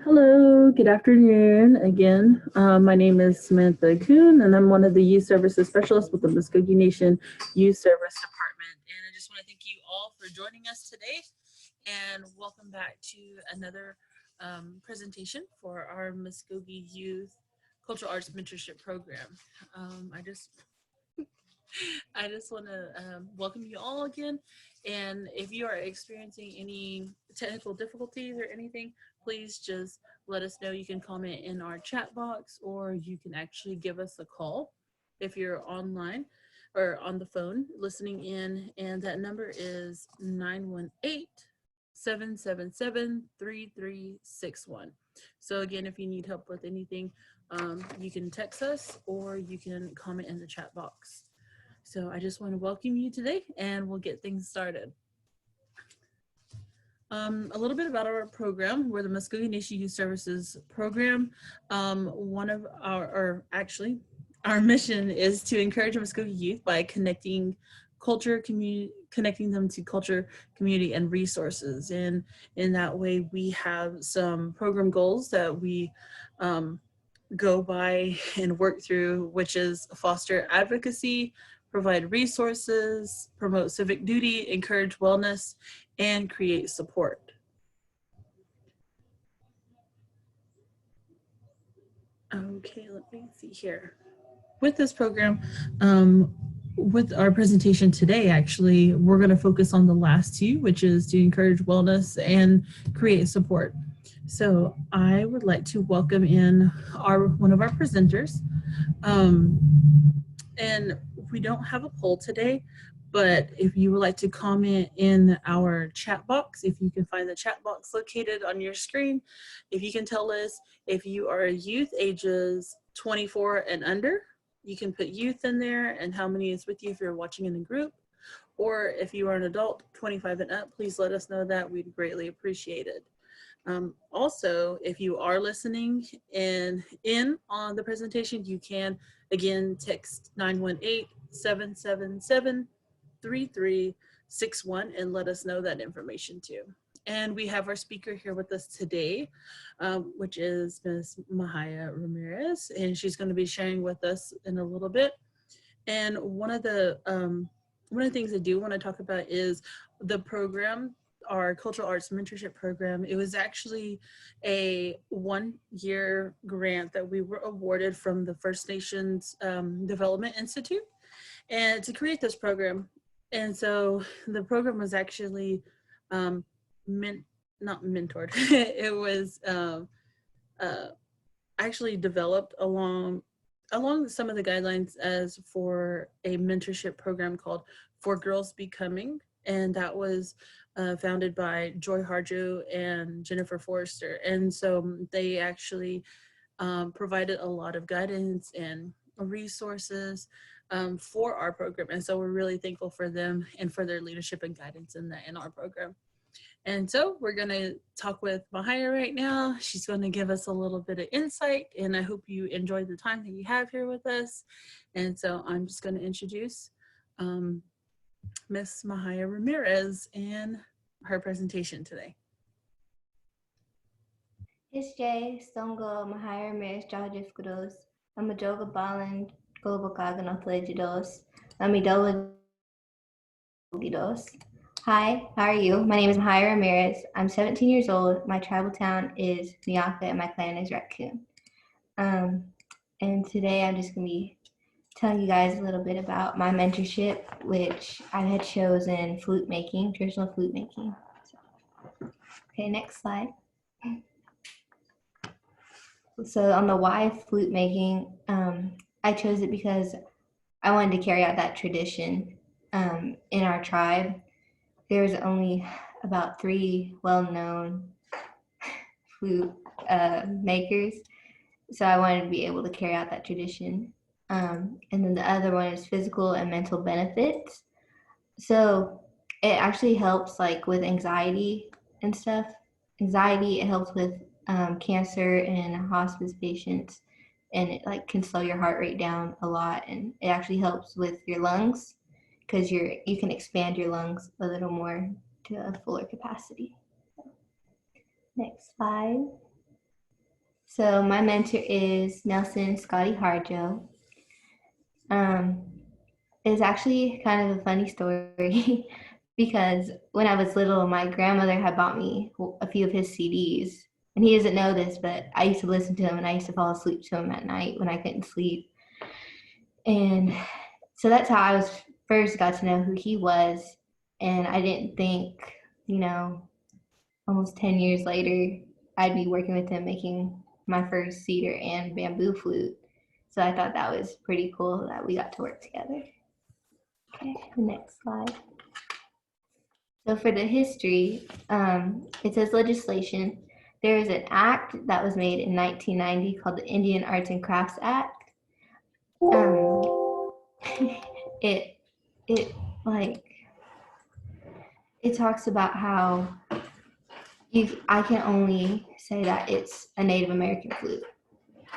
Hello, good afternoon again. My name is Samantha Kuhn, and I'm one of the Youth Services Specialists with the Mvskoke Nation Youth Service Department. And I just want to thank you all for joining us today, and welcome back to another presentation for our Mvskoke Youth Cultural Arts Mentorship Program. Um, I just I just want to welcome you all again. And if you are experiencing any technical difficulties or anything, please just let us know. You can comment in our chat box, or you can actually give us a call if you're online or on the phone listening in. And that number is 918 777 3361. So again, if you need help with anything, you can text us or you can comment in the chat box. So I just want to welcome you today, and we'll get things started. A little bit about our program. We're the Mvskoke Nation Youth Services Program. One of our mission is to encourage Mvskoke youth by connecting them to culture, community, and resources. And in that way, we have some program goals that we go by and work through, which is foster advocacy, provide resources, promote civic duty, encourage wellness, and create support. Okay, let me see here. With this program, with our presentation today, actually, we're going to focus on the last two, which is to encourage wellness and create support. So I would like to welcome in one of our presenters. And we don't have a poll today, but if you would like to comment in our chat box, if you can find the chat box located on your screen, if you can tell us if you are a youth ages 24 and under, you can put youth in there and how many is with you if you're watching in a group. Or if you are an adult 25 and up, please let us know that. We'd greatly appreciate it. Also, if you are listening in on the presentation, you can again text 918-777-3361 and let us know that information too. And we have our speaker here with us today, which is Ms. Mahiya Ramirez, and she's going to be sharing with us in a little bit. And one of the things I do want to talk about is the program, our cultural arts mentorship program. It was actually a 1-year grant that we were awarded from the First Nations Development Institute, and to create this program. And so the program was actually not mentored. It was actually developed along some of the guidelines as for a mentorship program called For Girls Becoming, and that was founded by Joy Harjo and Jennifer Forrester. And so they actually provided a lot of guidance and resources for our program. And so we're really thankful for them and for their leadership and guidance in our program. And so we're going to talk with Mahiya right now. She's going to give us a little bit of insight, and I hope you enjoy the time that you have here with us. And so I'm just going to introduce Miss Mahiya Ramirez and her presentation today. Isjay Songo Mahiya Ramirez Jahajifkudos, Amajoga Balan Global Gaganothlegidos, Amidola Gidos. Hi, how are you? My name is Mahiya Ramirez. I'm 17 years old. My tribal town is Nyaka and my clan is Raccoon. And today I'm just going to be telling you guys a little bit about my mentorship, which I had chosen flute making, traditional flute making. Okay, next slide. So on the why flute making, I chose it because I wanted to carry out that tradition in our tribe. There's only about 3 well-known flute makers, so I wanted to be able to carry out that tradition. And then the other one is physical and mental benefits. So it actually helps like with anxiety and stuff. It helps with cancer and hospice patients, and it like can slow your heart rate down a lot, and it actually helps with your lungs because you can expand your lungs a little more to a fuller capacity. Next slide. So my mentor is Nelson Scotty Harjo. It's actually kind of a funny story because when I was little, my grandmother had bought me a few of his CDs. And he doesn't know this, but I used to listen to him and I used to fall asleep to him at night when I couldn't sleep. And so that's how I was first got to know who he was. And I didn't think, almost 10 years later, I'd be working with him making my first cedar and bamboo flute. So I thought that was pretty cool that we got to work together. Okay, the next slide. So for the history, it says legislation. There is an act that was made in 1990 called the Indian Arts and Crafts Act. It talks about how I can only say that it's a Native American flute.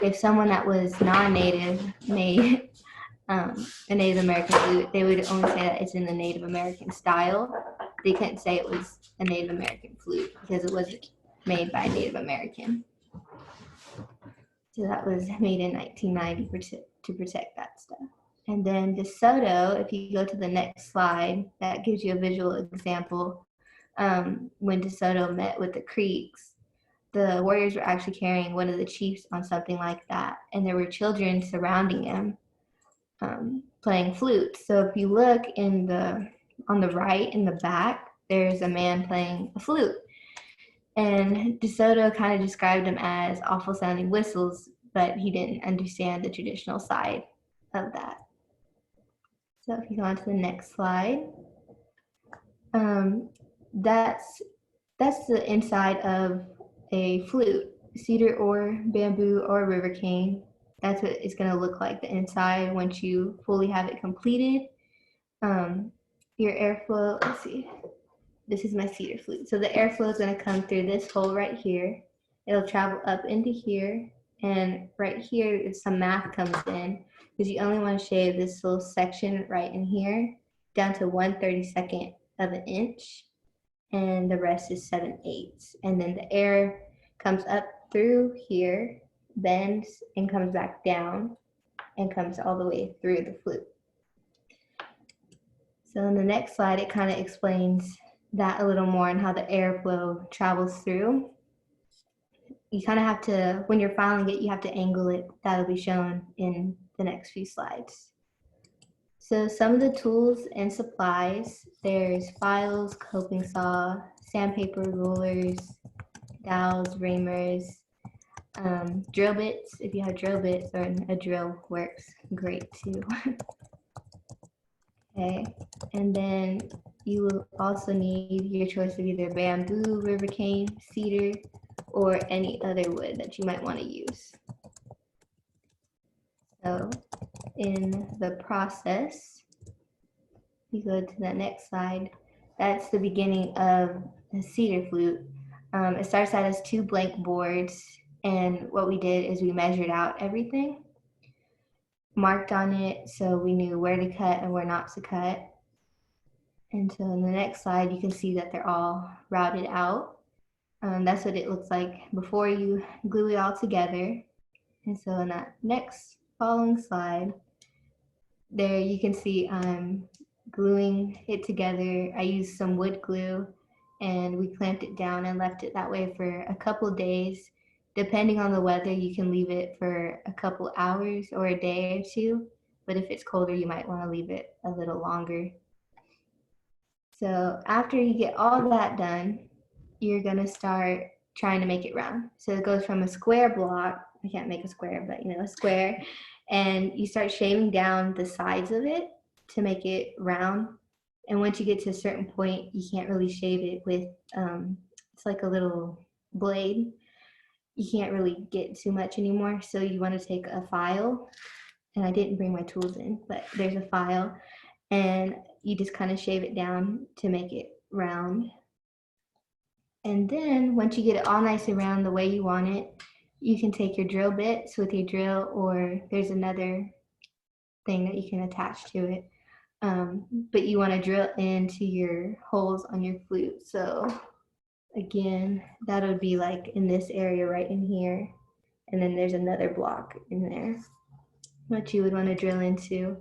If someone that was non-Native made a Native American flute, they would only say that it's in the Native American style. They couldn't say it was a Native American flute because it was made by a Native American. So that was made in 1990 to protect that stuff. And then DeSoto, if you go to the next slide, that gives you a visual example. When DeSoto met with the Creeks, the warriors were actually carrying one of the chiefs on something like that, and there were children surrounding him playing flute. So if you look on the right in the back, there's a man playing a flute. And DeSoto kind of described them as awful sounding whistles, but he didn't understand the traditional side of that. So if you go on to the next slide, that's the inside of a flute, cedar or bamboo or river cane. That's what it's going to look like, the inside, once you fully have it completed. Your airflow, let's see, this is my cedar flute. So the airflow is going to come through this hole right here. It'll travel up into here, and right here is some math comes in, because you only want to shave this little section right in here down to 1/32 of an inch, and the rest is 7/8. And then the air comes up through here, bends, and comes back down, and comes all the way through the flute. So in the next slide, it kind of explains that a little more and how the airflow travels through. You kind of have to, when you're filing it, you have to angle it. That'll be shown in the next few slides. So some of the tools and supplies, there's files, coping saw, sandpaper, rulers, dowels, reamers, drill bits. If you have drill bits, or a drill works great too. Okay, and then you will also need your choice of either bamboo, river cane, cedar, or any other wood that you might want to use. So in the process, you go to the next slide. That's the beginning of the cedar flute. It starts out as 2 blank boards, and what we did is we measured out everything, marked on it so we knew where to cut and where not to cut. And so in the next slide, you can see that they're all routed out. That's what it looks like before you glue it all together. And so in that next following slide, there you can see I'm gluing it together. I used some wood glue and we clamped it down and left it that way for a couple of days. Depending on the weather, you can leave it for a couple hours or a day or two. But if it's colder, you might want to leave it a little longer. So after you get all that done, you're going to start trying to make it round. So it goes from a square block, I can't make a square, but a square, and you start shaving down the sides of it to make it round. And once you get to a certain point, you can't really shave it with, it's like a little blade. You can't really get too much anymore. So you want to take a file, and I didn't bring my tools in, but there's a file, and you just kind of shave it down to make it round. And then once you get it all nice and round the way you want it, you can take your drill bits with your drill, or there's another thing that you can attach to it. But you want to drill into your holes on your flute. So again, that would be like in this area right in here. and then there's another block in there that you would want to drill into.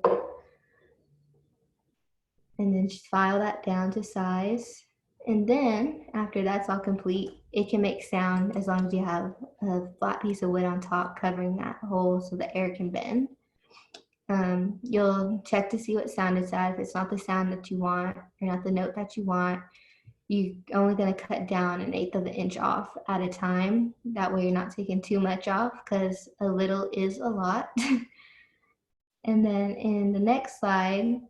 And then just file that down to size. And then after that's all complete, it can make sound as long as you have a flat piece of wood on top covering that hole so the air can bend. You'll check to see what sound it's at. If it's not the sound that you want or not the note that you want, you're only going to cut down 1/8 of an inch off at a time. That way you're not taking too much off, because a little is a lot. And then in the next slide,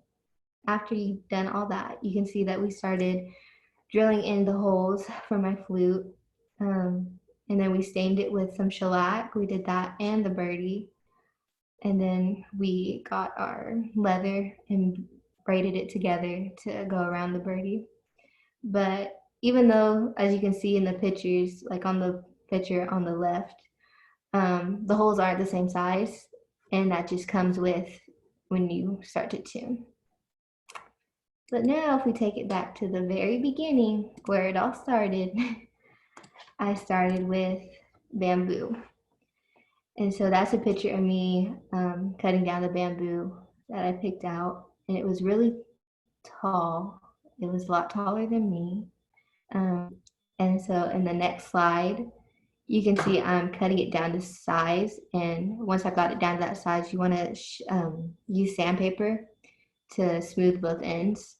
after you've done all that, you can see that we started drilling in the holes for my flute. And then we stained it with some shellac. We did that and the birdie. And then we got our leather and braided it together to go around the birdie. But even though, as you can see in the pictures, like on the picture on the left, the holes aren't the same size, and that just comes with when you start to tune. But now if we take it back to the very beginning where it all started, I started with bamboo. And so that's a picture of me cutting down the bamboo that I picked out. And it was really tall. It was a lot taller than me. And so in the next slide, you can see I'm cutting it down to size. And once I got it down to that size, you want to use sandpaper to smooth both ends.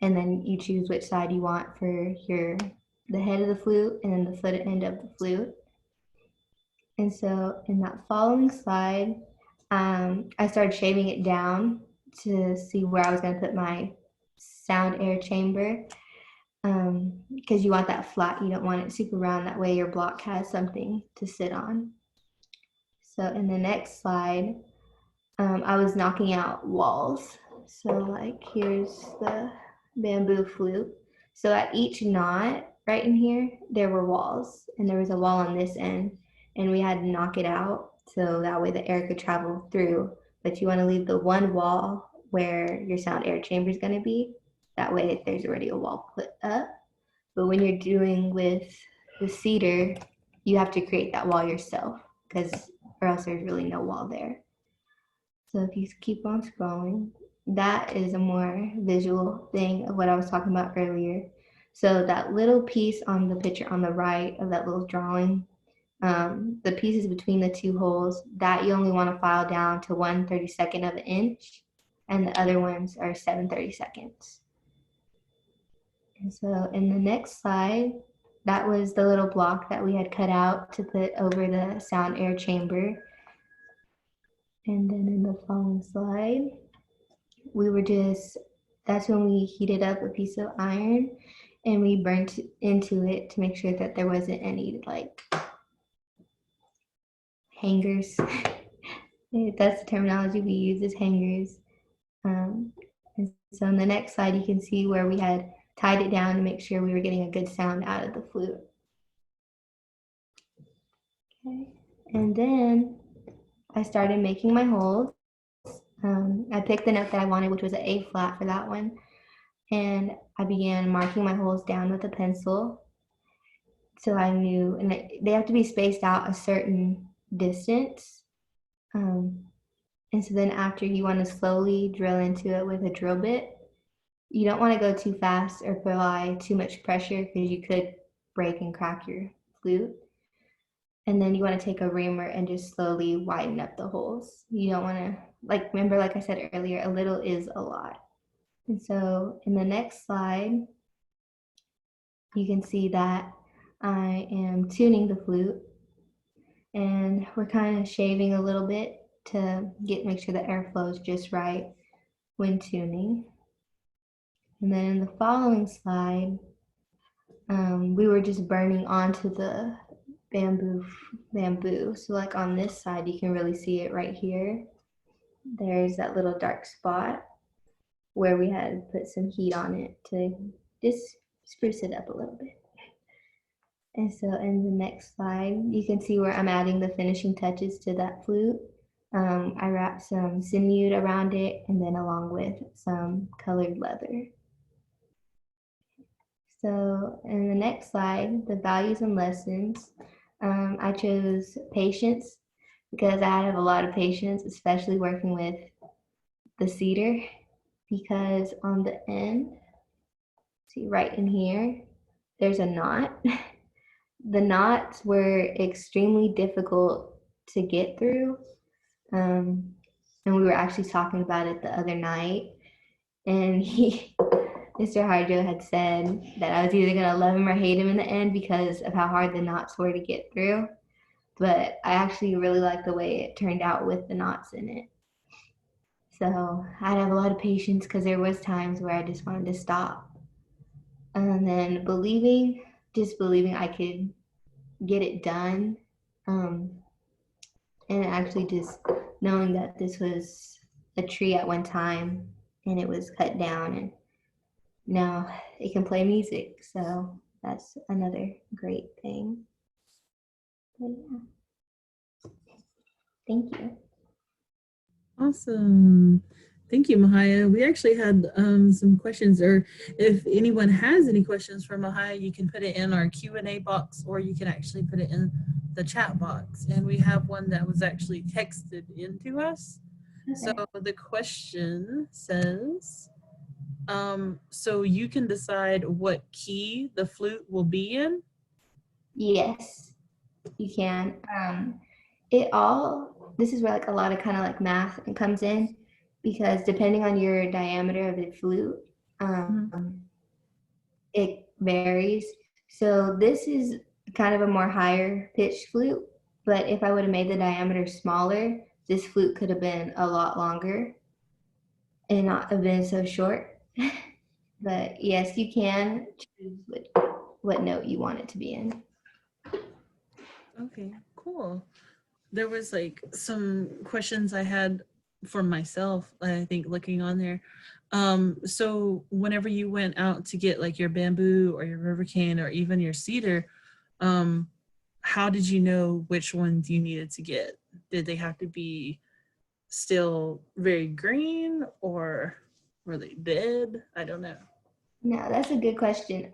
And then you choose which side you want for the head of the flute and then the foot end of the flute. And so in that following slide, I started shaving it down to see where I was going to put my sound air chamber, because you want that flat. You don't want it super round. That way your block has something to sit on. So in the next slide, I was knocking out walls. So like here's the bamboo flute. So at each knot right in here, there were walls, and there was a wall on this end, and we had to knock it out so that way the air could travel through. But you want to leave the one wall where your sound air chamber is going to be. That way there's already a wall put up. But when you're doing with the cedar, you have to create that wall yourself, because or else there's really no wall there. So if you keep on scrolling, that is a more visual thing of what I was talking about earlier. So that little piece on the picture on the right of that little drawing, the pieces between the two holes, that you only want to file down to 1/32 of an inch, and the other ones are 7/32. And so in the next slide, that was the little block that we had cut out to put over the sound air chamber. And then in the following slide, that's when we heated up a piece of iron and we burnt into it to make sure that there wasn't any like hangers. That's the terminology we use, is hangers. And so in the next slide, you can see where we had tied it down to make sure we were getting a good sound out of the flute. Okay, and then I started making my holes. I picked the note that I wanted, which was an A flat for that one. And I began marking my holes down with a pencil. So I knew, and they have to be spaced out a certain distance. And so then after, you want to slowly drill into it with a drill bit. You don't want to go too fast or apply too much pressure, because you could break and crack your flute. And then you want to take a reamer and just slowly widen up the holes. You don't want to, remember, like I said earlier, a little is a lot. And so in the next slide, you can see that I am tuning the flute, and we're kind of shaving a little bit to make sure the air flows just right when tuning. And then in the following slide, we were just burning onto the bamboo. So like on this side, you can really see it right here. There's that little dark spot where we had put some heat on it to just spruce it up a little bit. And so in the next slide, you can see where I'm adding the finishing touches to that flute. I wrapped some sinew around it, and then along with some colored leather. So in the next slide, the values and lessons, I chose patience because I have a lot of patience, especially working with the cedar, because on the end, see right in here, there's a knot. The knots were extremely difficult to get through. Um, and we were actually talking about it the other night. And Mr. Hydro had said that I was either going to love him or hate him in the end because of how hard the knots were to get through. But I actually really like the way it turned out with the knots in it. So I'd have a lot of patience because there was times where I just wanted to stop. And then just believing I could get it done. Um, and actually just knowing that this was a tree at one time and it was cut down and now it can play music. So that's another great thing. But yeah, thank you. Awesome. Thank you, Mahiya. We actually had some questions, or if anyone has any questions for Mahiya, you can put it in our Q&A box, or you can actually put it in the chat box. And we have one that was actually texted into us. Okay. So the question says, so you can decide what key the flute will be in? Yes, you can. This is where like a lot of kind of like math comes in, because depending on your diameter of the flute, it varies. So this is kind of a more higher pitched flute, but if I would have made the diameter smaller, this flute could have been a lot longer and not have been so short. But yes, you can choose what note you want it to be in. Okay, cool. There was like some questions I had for myself, I think, looking on there. So whenever you went out to get like your bamboo or your river cane or even your cedar, how did you know which ones you needed to get? Did they have to be still very green or were they dead? I don't know. No, that's a good question.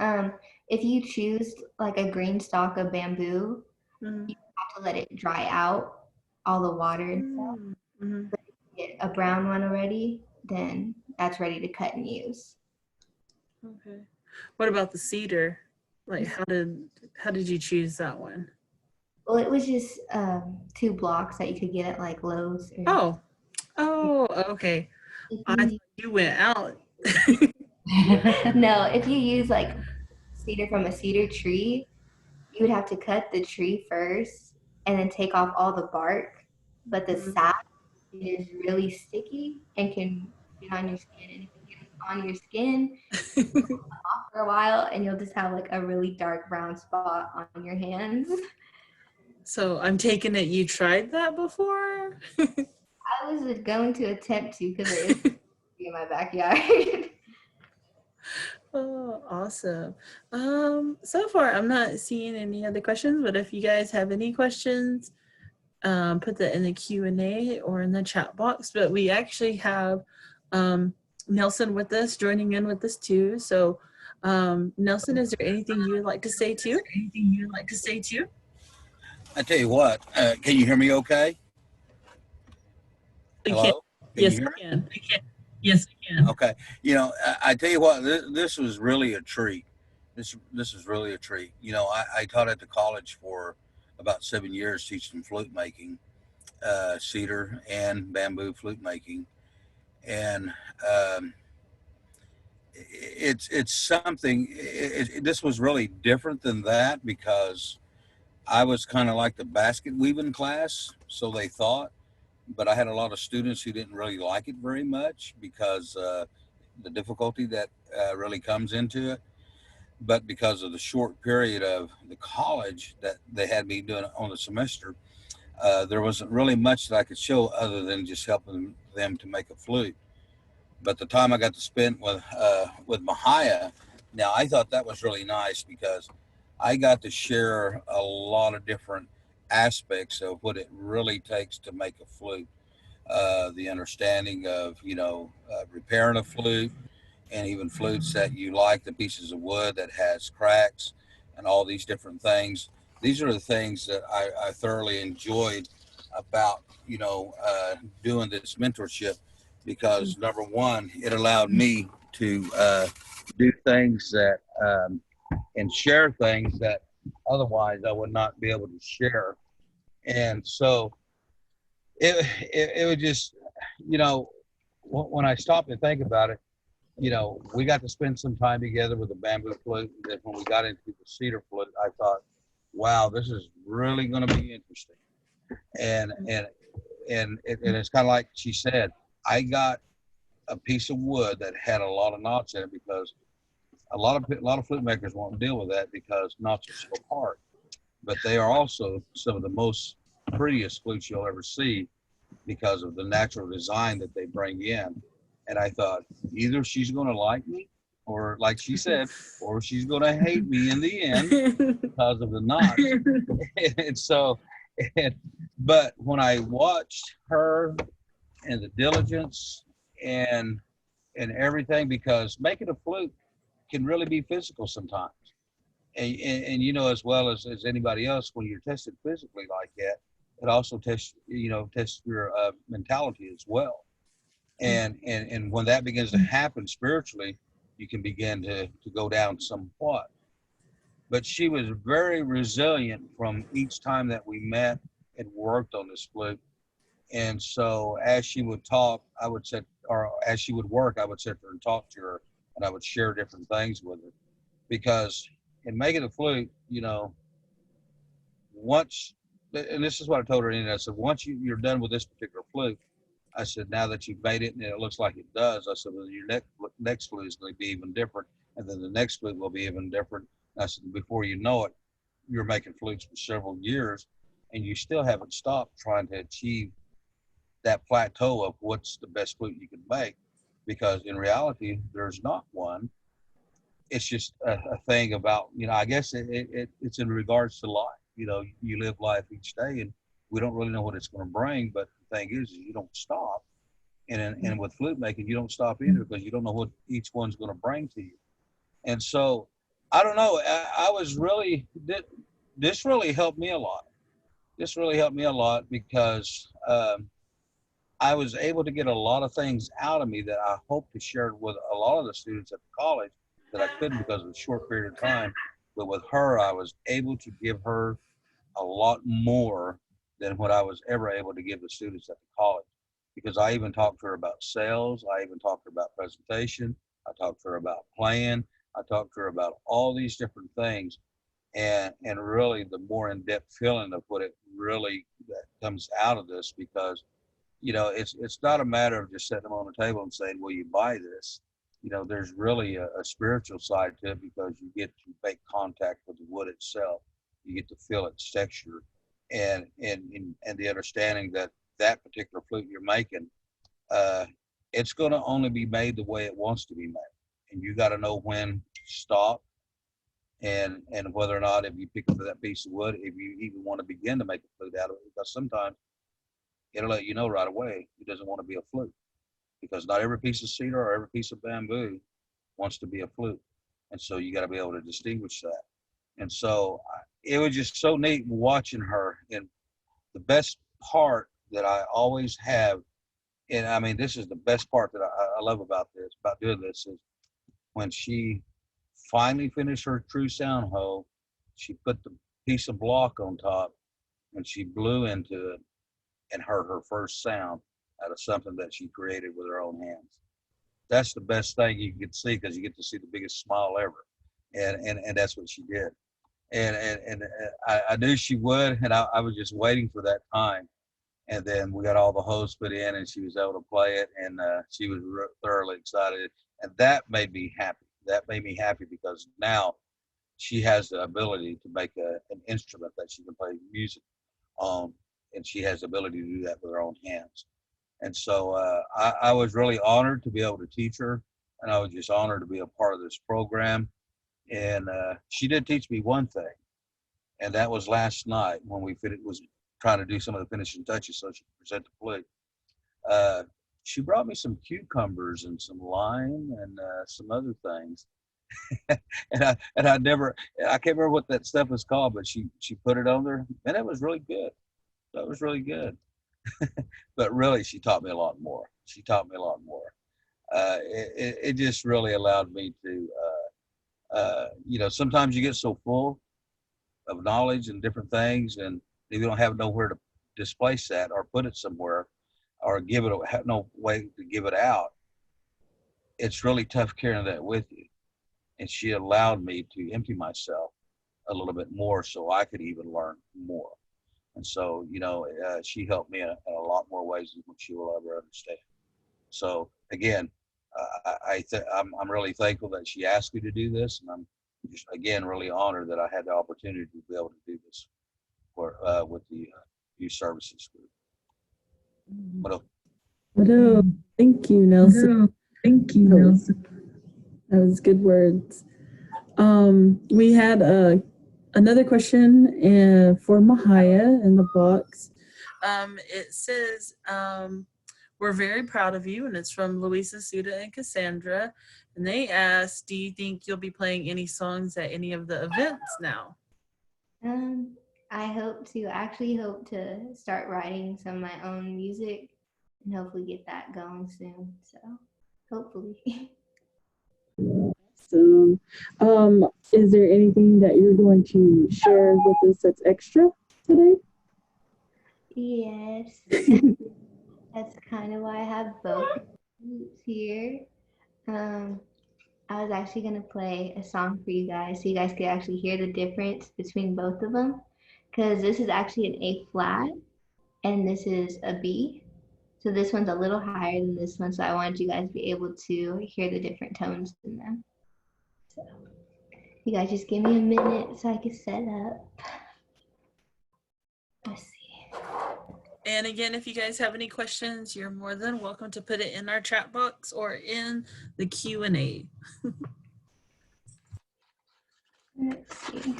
If you choose like a green stalk of bamboo, you have to let it dry out all the water and stuff. But if you get a brown one already, then that's ready to cut and use. Okay. What about the cedar? Like how did you choose that one? Well, it was just 2 blocks that you could get at like Lowe's. Oh, okay. I thought you went out. No, if you use like cedar from a cedar tree, you would have to cut the tree first and then take off all the bark. But the sap is really sticky and can get on your skin. And if it gets on your skin, off for a while, and you'll just have like a really dark brown spot on your hands. So I'm taking it you tried that before? I was going to attempt to because it is in my backyard. Oh, awesome. So far I'm not seeing any other questions, but if you guys have any questions, put that in the Q&A or in the chat box. But we actually have Nelson with us, joining in with us too. So Nelson, is there anything you would like to say too? I tell you what, can you hear me okay? Hello? Yes, we can. Yes, we can. Okay. You know, I tell you what, this was really a treat. This is really a treat. You know, I taught at the college for about 7 years teaching flute making, cedar and bamboo flute making. And it's something, this was really different than that because I was kind of like the basket weaving class, so they thought, but I had a lot of students who didn't really like it very much because the difficulty that really comes into it. But because of the short period of the college that they had me doing on the semester, there wasn't really much that I could show other than just helping them to make a flute. But the time I got to spend with Mahiya, now I thought that was really nice because I got to share a lot of different aspects of what it really takes to make a flute. The understanding of, repairing a flute, and even flutes that you like, the pieces of wood that has cracks and all these different things. these are the things that I thoroughly enjoyed about, doing this mentorship, because number one, it allowed me to do things that and share things that otherwise I would not be able to share. And so it would just, when I stopped and think about it, we got to spend some time together with the bamboo flute. That when we got into the cedar flute, I thought, wow, this is really going to be interesting. And it's kind of like she said, I got a piece of wood that had a lot of knots in it, because a lot of flute makers won't deal with that because knots are so hard. But they are also some of the most prettiest flutes you'll ever see, because of the natural design that they bring in. And I thought, either she's going to like me, or like she said, or she's going to hate me in the end because of the knots. And so, but when I watched her and the diligence and everything, because making a flute can really be physical sometimes. And as well as anybody else, when you're tested physically like that, it also tests your mentality as well. And when that begins to happen spiritually, you can begin to go down somewhat. But she was very resilient from each time that we met and worked on this flute. And so as she would talk, I would sit, or as she would work, I would sit there and talk to her, and I would share different things with her. Because in making the flute, once, and this is what I told her, and I said, once you're done with this particular flute, I said, now that you've made it and it looks like it does, I said, well, your next flute is going to be even different. And then the next flute will be even different. And I said, before you know it, you're making flutes for several years, and you still haven't stopped trying to achieve that plateau of what's the best flute you can make. Because in reality, there's not one. It's just a thing about, I guess it's in regards to life. You live life each day, and we don't really know what it's going to bring. But the thing is you don't stop. And with flute making, you don't stop either, because you don't know what each one's going to bring to you. And so, I don't know. I was really, this really helped me a lot. This really helped me a lot, because I was able to get a lot of things out of me that I hope to share with a lot of the students at the college that I couldn't because of a short period of time. But with her, I was able to give her a lot more than what I was ever able to give the students at the college. Because I even talked to her about sales. I even talked to her about presentation. I talked to her about playing. I talked to her about all these different things. And really the more in-depth feeling of what it really that comes out of this, because it's not a matter of just setting them on the table and saying, will you buy this? There's really a spiritual side to it, because you get to make contact with the wood itself. You get to feel its texture, and the understanding that that particular flute you're making, it's going to only be made the way it wants to be made. And you got to know when to stop, and whether or not, if you pick up that piece of wood, if you even want to begin to make a flute out of it. Because sometimes it'll let you know right away it doesn't want to be a flute, because not every piece of cedar or every piece of bamboo wants to be a flute. And so you got to be able to distinguish that. And so it was just so neat watching her. And the best part that I always have, and I mean, this is the best part that I love about doing this, is when she finally finished her true sound hole, she put the piece of block on top and she blew into it and heard her first sound out of something that she created with her own hands. That's the best thing you can see, because you get to see the biggest smile ever. And that's what she did. And I knew she would, and I was just waiting for that time. And then we got all the holes put in, and she was able to play it, and she was thoroughly excited. And that made me happy. That made me happy, because now she has the ability to make an instrument that she can play music on, and she has the ability to do that with her own hands. And so I was really honored to be able to teach her, and I was just honored to be a part of this program. And she did teach me one thing, and that was last night when was trying to do some of the finishing touches so she could present the flute. She brought me some cucumbers and some lime and some other things. I never, I can't remember what that stuff was called, but she put it on there, and it was really good. That was really good. But really, she taught me a lot more. She taught me a lot more. It just really allowed me to, you know, sometimes you get so full of knowledge and different things, and you don't have nowhere to displace that or put it somewhere or give it, have no way to give it out. It's really tough carrying that with you. And she allowed me to empty myself a little bit more so I could even learn more. And so, you know, she helped me in a lot more ways than she will ever understand. So again, I'm really thankful that she asked me to do this, and I'm just again really honored that I had the opportunity to be able to do this for with the youth services group. Hello. Thank you, Nelson. Thank you, Nelson. That was good words. We had another question for Mahiya in the box. It says, we're very proud of you, and it's from Louisa, Suda, and Cassandra. And they asked, do you think you'll be playing any songs at any of the events now? I hope to start writing some of my own music and hopefully get that going soon. So hopefully. So, is there anything that you're going to share with us that's extra today? Yes. That's kind of why I have both flutes here. I was actually going to play a song for you guys so you guys could actually hear the difference between both of them. Because this is actually an A flat and this is a B. So this one's a little higher than this one. So I wanted you guys to be able to hear the different tones in them. So you guys just give me a minute so I can set up. Let's see. And again, if you guys have any questions, you're more than welcome to put it in our chat box or in the Q&A. Let's see.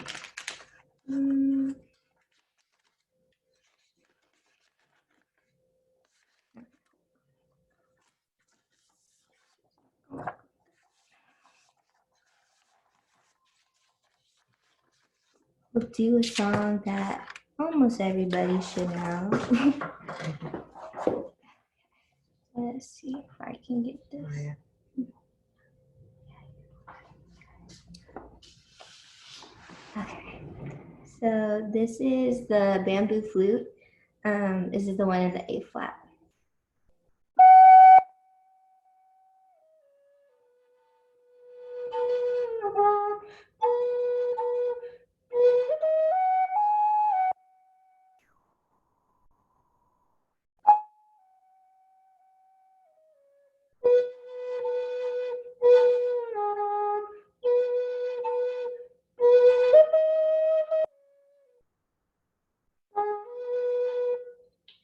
We'll do a song that almost everybody should know. Let's see if I can get this. Okay, so this is the bamboo flute. This is the one in the A flat.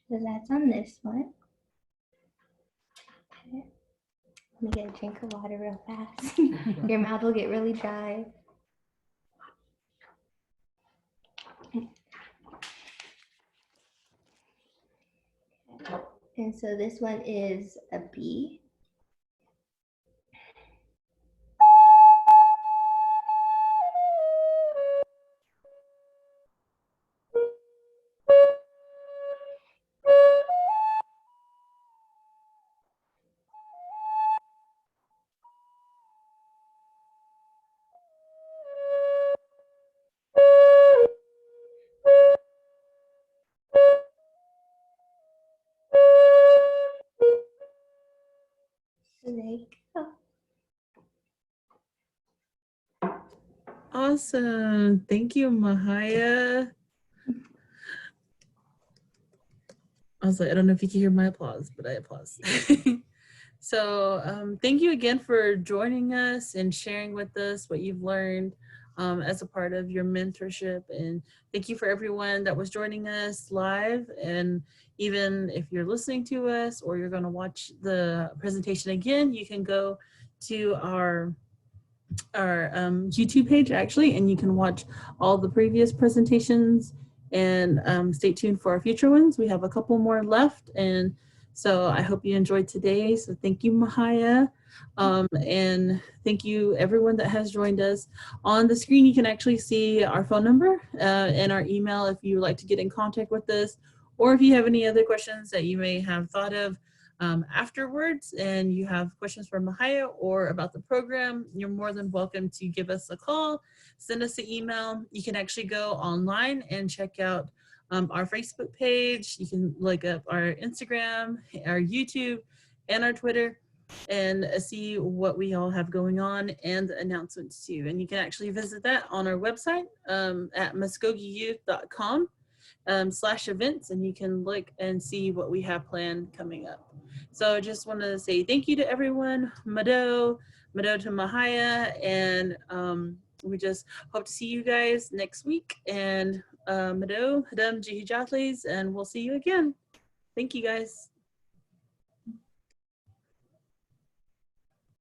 So that's on this one. Okay. Let me get a drink of water real fast. Your mouth will get really dry. And so this one is a B. So there you go. Awesome. Thank you, Mahiya. I was like, I don't know if you can hear my applause, but I applause. So thank you again for joining us and sharing with us what you've learned as a part of your mentorship. And thank you for everyone that was joining us live. And even if you're listening to us or you're going to watch the presentation again, you can go to our YouTube page actually, and you can watch all the previous presentations and stay tuned for our future ones. We have a couple more left, and So I hope you enjoyed today. So thank you, Mahiya. And thank you everyone that has joined us. On the screen, you can actually see our phone number and our email if you would like to get in contact with us, or if you have any other questions that you may have thought of afterwards and you have questions for Mahiya or about the program, you're more than welcome to give us a call, send us an email. You can actually go online and check out our Facebook page. You can look up our Instagram, our YouTube, and our Twitter and see what we all have going on and the announcements too. And you can actually visit that on our website at mvskokeyouth.com /events, and you can look and see what we have planned coming up. So I just wanted to say thank you to everyone, Mado to Mahiya, and we just hope to see you guys next week. And Mado, Hiram, Jihijatlis, and we'll see you again. Thank you guys.